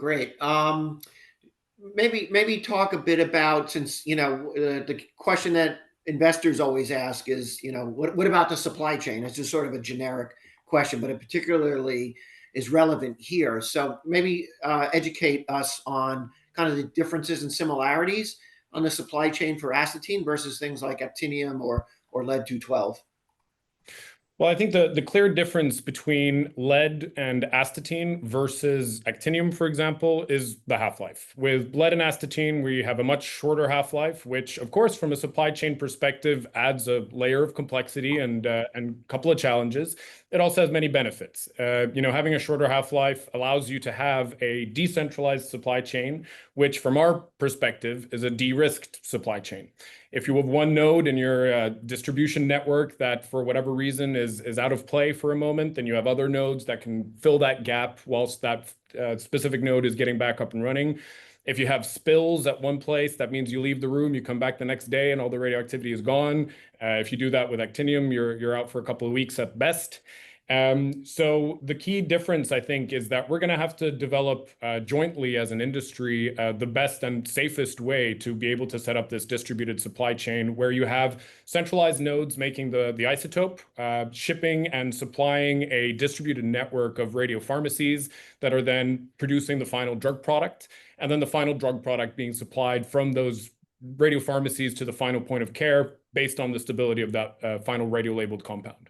Great. Maybe talk a bit about, since the question that investors always ask is, what about the supply chain? It's just sort of a generic question, but it particularly is relevant here. So maybe educate us on kind of the differences and similarities on the supply chain for astatine versus things like actinium or lead-212. Well, I think the clear difference between lead and astatine versus actinium, for example, is the half-life. With lead and astatine, we have a much shorter half-life, which, of course, from a supply chain perspective, adds a layer of complexity and a couple of challenges. It also has many benefits. Having a shorter half-life allows you to have a decentralized supply chain, which, from our perspective, is a de-risked supply chain. If you have one node in your distribution network that, for whatever reason, is out of play for a moment, then you have other nodes that can fill that gap whilst that specific node is getting back up and running. If you have spills at one place, that means you leave the room, you come back the next day, and all the radioactivity is gone. If you do that with actinium, you're out for a couple of weeks at best. So the key difference, I think, is that we're going to have to develop jointly as an industry the best and safest way to be able to set up this distributed supply chain where you have centralized nodes making the isotope, shipping and supplying a distributed network of radiopharmacies that are then producing the final drug product, and then the final drug product being supplied from those radiopharmacies to the final point of care based on the stability of that final radiolabeled compound.